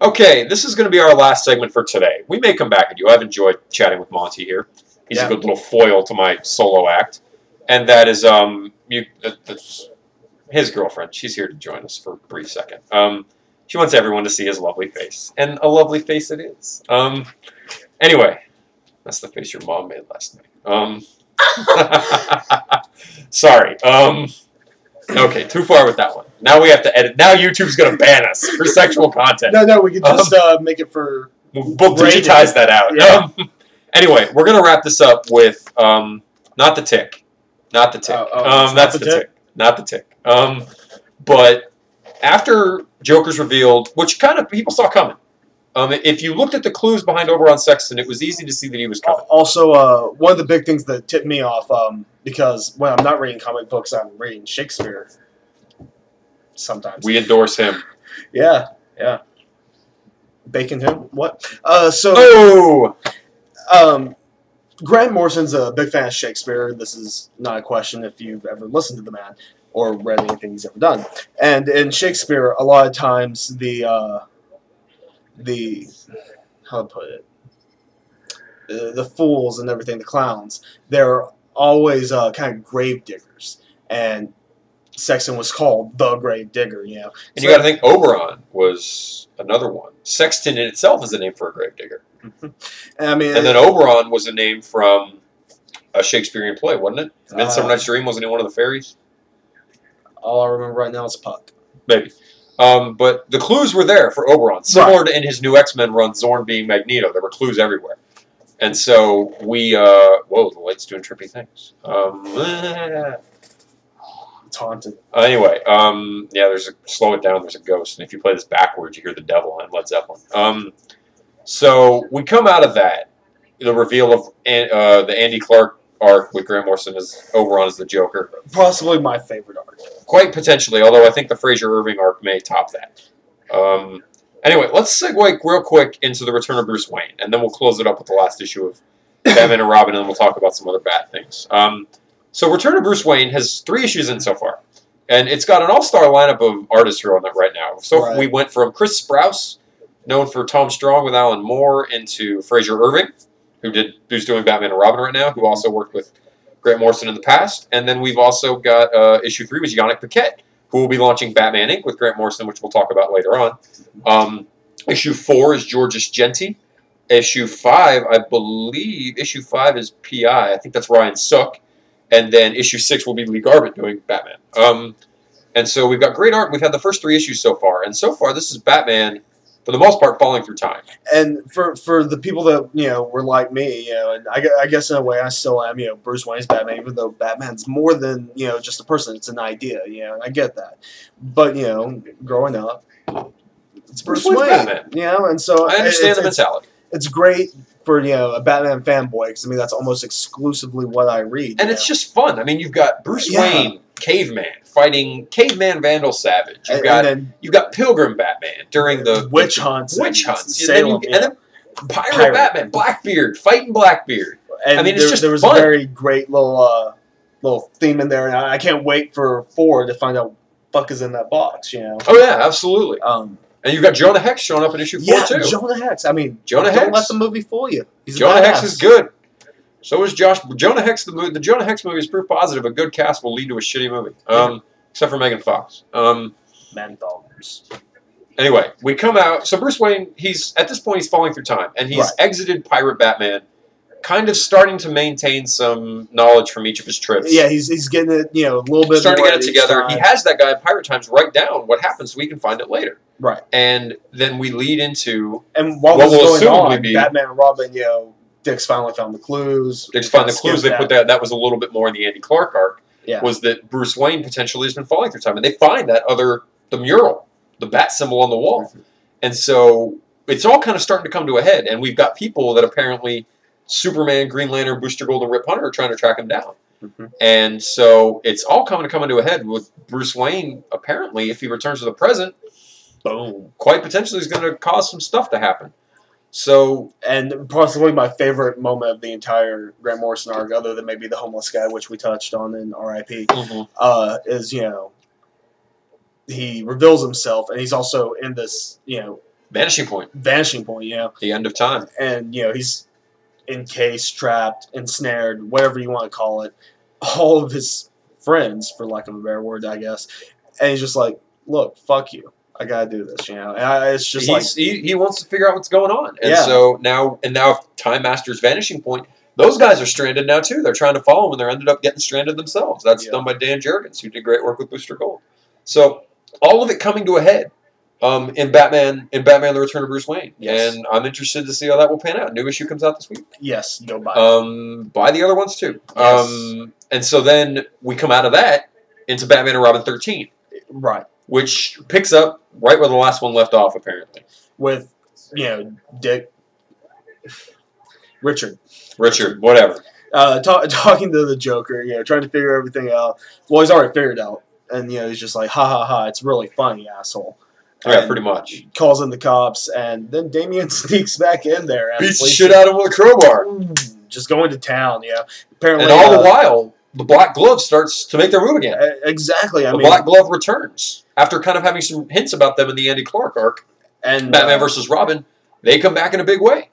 Okay, this is going to be our last segment for today. We may come back and I've enjoyed chatting with Monty here. He's a good little foil to my solo act. And that is his girlfriend. She's here to join us for a brief second. She wants everyone to see his lovely face. And a lovely face it is. Anyway, that's the face your mom made last night. Sorry. Okay, too far with that one. Now we have to edit. Now YouTube's going to ban us for sexual content. No, we could just make it for... We'll digitize that out. Yeah. Anyway, we're going to wrap this up with not the tick. Not the tick. That's the tick. Not the tick. But after Joker's revealed, which kind of people saw coming, if you looked at the clues behind Oberon Sexton, it was easy to see that he was coming. Also, one of the big things that tipped me off, because when I'm not reading comic books, I'm reading Shakespeare sometimes. We endorse him. Yeah. Bacon him? What? Grant Morrison's a big fan of Shakespeare. This is not a question if you've ever listened to the man or read anything he's ever done. And in Shakespeare, a lot of times the how to put it, the fools and everything, the clowns, they're always kind of grave diggers, and Sexton was called the grave digger, you know. And you got to think Oberon was another one. Sexton in itself is a name for a grave digger. And then Oberon was a name from a Shakespearean play, wasn't it? Midsummer Night's Dream, wasn't he one of the fairies? All I remember right now is Puck. Maybe. But the clues were there for Oberon. Similar to in his new X-Men run, Zorn being Magneto. There were clues everywhere. And so we... whoa, the light's doing trippy things. It's haunted. Anyway, yeah, slow it down, there's a ghost. And if you play this backwards, you hear the devil on Led Zeppelin. So we come out of that, the reveal of the Andy Clark arc with Grant Morrison as Oberon as the Joker. Possibly my favorite arc. Quite potentially, although I think the Fraser Irving arc may top that. Anyway, let's segue real quick into the return of Bruce Wayne, and then we'll close it up with the last issue of Batman and Robin, and then we'll talk about some other bad things. So Return of Bruce Wayne has 3 issues in so far, and it's got an all-star lineup of artists here on that right now. So we went from Chris Sprouse, known for Tom Strong with Alan Moore, into Fraser Irving, who's doing Batman and Robin right now, who also worked with Grant Morrison in the past. And then we've also got issue 3 was Yannick Paquette, who will be launching Batman Inc. with Grant Morrison, which we'll talk about later on. Issue 4 is Georges Genti. Issue 5, I believe, issue 5 is P.I. I think that's Ryan Sook. And then issue 6 will be Lee Garbett doing Batman. And so we've got great art. We've had the first 3 issues so far. And so far, this is Batman, for the most part, falling through time. And for the people that, you know, were like me, you know, and I guess in a way I still am, you know, Bruce Wayne's Batman, even though Batman's more than, you know, just a person. It's an idea, you know, and I get that. But, you know, growing up, it's Bruce Wayne. Batman. You know, and so I understand the mentality. It's great for, you know, a Batman fanboy, because, I mean, that's almost exclusively what I read. And it's just fun. I mean, you've got Bruce Wayne, caveman, fighting caveman Vandal Savage. You've got Pilgrim Batman during the witch hunts. Salem, and then Pirate Batman, Blackbeard, fighting Blackbeard. And I mean, it's just there was fun. a very great little theme in there, and I can't wait for 4 to find out what the fuck is in that box, you know? Oh, yeah, absolutely. And you've got Jonah Hex showing up in issue 4, too. Yeah, Jonah Hex. I mean, don't let the movie fool you. Jonah Hex is good. So is Josh. Jonah Hex, the Jonah Hex movie is proof positive. A good cast will lead to a shitty movie. Except for Megan Fox. Anyway, we come out. So Bruce Wayne, at this point, he's falling through time. And he's exited Pirate Batman, kind of starting to maintain some knowledge from each of his trips. Yeah, he's getting it, you know, a little bit. Starting to get it together. He has that guy in Pirate Times write down what happens so we can find it later. Right. And then we lead into while this is going on, Batman and Robin, you know, Dick's finally found the clues. Dick's found the clues. They put that was a little bit more in the Andy Clark arc. Yeah. Was that Bruce Wayne potentially has been falling through time. And they find the mural, the bat symbol on the wall. And so it's all kind of starting to come to a head. And we've got people that apparently Superman, Green Lantern, Booster Gold, and Rip Hunter are trying to track him down. And so it's all coming to a head with Bruce Wayne, apparently, if he returns to the present, boom, quite potentially is going to cause some stuff to happen. So, and possibly my favorite moment of the entire Grant Morrison arc, other than maybe the homeless guy, which we touched on in R.I.P., is, you know, he reveals himself, and he's also in this, you know, Vanishing Point. Vanishing Point, you know. The end of time. And, you know, he's encased, trapped, ensnared, whatever you want to call it. All of his friends, for lack of a better word, I guess. And he's just like, look, fuck you. I gotta do this, you know. And it's just he wants to figure out what's going on, and Yeah. so now Time Master's Vanishing Point. Those guys are stranded now too. They're trying to follow him, and they're ended up getting stranded themselves. That's done by Dan Jurgens, who did great work with Booster Gold. So all of it coming to a head in Batman the Return of Bruce Wayne, Yes. and I'm interested to see how that will pan out. New issue comes out this week. yes, go buy Buy the other ones too. Yes. And so then we come out of that into Batman and Robin 13. it. Right. Which picks up right where the last one left off, apparently. With, you know, Richard, whatever. talking to the Joker, you know, trying to figure everything out. Well, he's already figured out. And, you know, he's just like, ha ha ha, it's really funny, asshole. Yeah, And pretty much. calls in the cops, and then Damian sneaks back in there. Beats the shit out of him with a crowbar. Just going to town, yeah. Apparently, And all the while, the Black Glove starts to make their move again. Exactly. I The mean, Black Glove returns. After kind of having some hints about them in the Andy Clark arc, and Batman vs. Robin, they come back in a big way.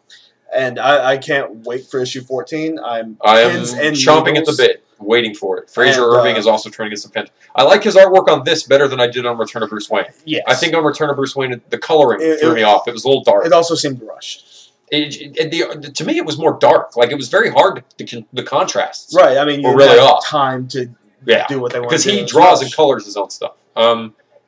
And I can't wait for issue 14. I am chomping at the bit, waiting for it. Fraser And, Irving is also trying to get some pen. I like his artwork on this better than I did on Return of Bruce Wayne. Yes. I think on Return of Bruce Wayne, the coloring threw me off. It was a little dark. It also seemed rushed. To me, it was more dark. Like, it was very hard the contrasts. Right. I mean, you Were really have off. time to Yeah. do what they want Because to do. he draws and colors his own stuff.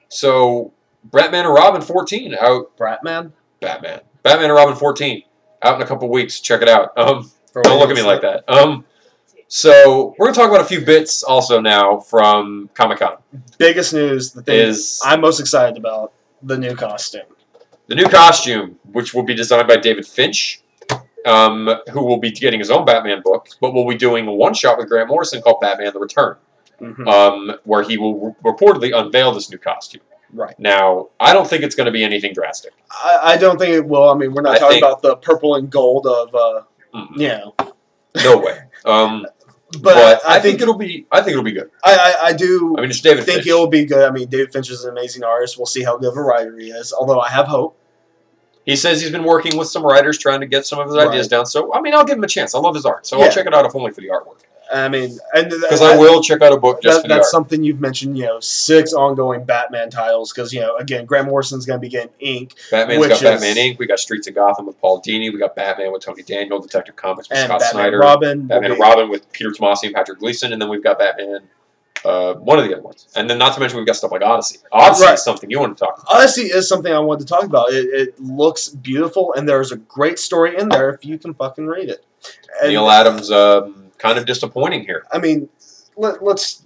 So, Batman and Robin 14 out. Batman? Batman and Robin 14 out in a couple weeks. Check it out. Don't look at me like that. So, we're going to talk about a few bits also now from Comic-Con. Biggest news, the thing Is I'm most excited about, the new costume. the new costume, which will be designed by David Finch, who will be getting his own Batman book, but will be doing a one-shot with Grant Morrison called Batman the Return, where he will reportedly unveil this new costume. Right. Now, I don't think it's going to be anything drastic. I don't think it will. I mean, we're not talking about the purple and gold of, you know. No way. But I think it'll be. I think it'll be good. I do. I mean, it's David think Finch. it'll be good. I mean, David Finch is an amazing artist. We'll see how good of a writer he is. Although I have hope. He says he's been working with some writers trying to get some of his ideas down. So, I mean, I'll give him a chance. I love his art. So I'll check it out if only for the artwork. I mean, because I will check out a book just for the art. That's something you've mentioned. You know, 6 ongoing Batman titles. Because you know, again, Grant Morrison's going to be getting ink. Batman's got Batman Inc. We got Streets of Gotham with Paul Dini. We got Batman with Tony Daniel. Detective Comics with Scott Snyder. Batman and Robin with Peter Tomasi and Patrick Gleason. And then we've got Batman. One of the other ones. And then not to mention we've got stuff like Odyssey. Odyssey is something you want to talk about. Odyssey is something I wanted to talk about. It looks beautiful, and there's a great story in there if you can fucking read it. And Neil Adams, kind of disappointing here. I mean,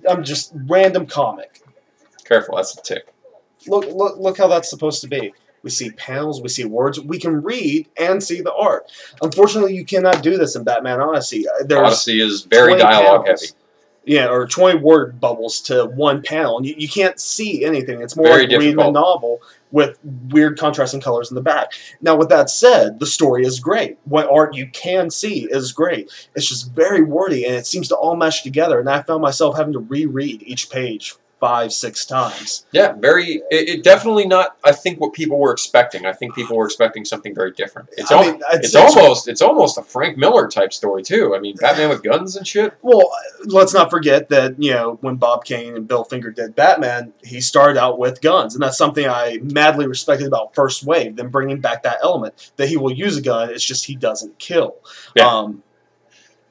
I'm just random comic. Careful, that's a tick. Look how that's supposed to be. We see panels, we see words, we can read and see the art. Unfortunately, you cannot do this in Batman Odyssey. Odyssey is very dialogue heavy. Yeah, or 20 word bubbles to one panel. And you can't see anything. It's more Very like reading a novel with weird contrasting colors in the back. Now, with that said, the story is great. What art you can see is great. It's just very wordy, and it seems to all mesh together. And I found myself having to reread each page 5-6 times. Yeah, it definitely not, I think, what people were expecting. I think people were expecting something very different. It's almost a Frank Miller type story, too. I mean, Batman with guns and shit. Well, let's not forget that, you know, when Bob Kane and Bill Finger did Batman, he started out with guns. And that's something I madly respected about First Wave, them bringing back that element, that he will use a gun, it's just he doesn't kill. Yeah.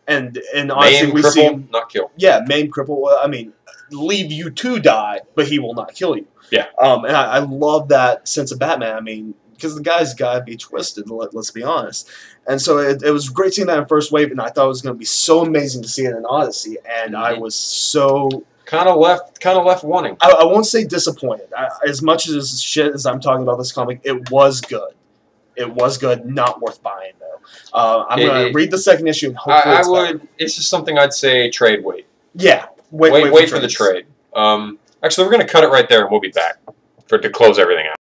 And honestly, we see him not kill. Yeah, maim, cripple. I mean, leave you to die, but he will not kill you. Yeah. And I love that sense of Batman. I mean, because the guy's got to be twisted. Let's be honest. And so it was great seeing that in First Wave, and I thought it was going to be so amazing to see it in Odyssey. And I was so kind of left wanting. I won't say disappointed. As much as shit as I'm talking about this comic, it was good. It was good. Not worth buying though. I'm going to read the second issue and hopefully it's just something I'd say trade wait. Yeah. Wait for the trade. Actually, we're going to cut it right there, and we'll be back to close everything out.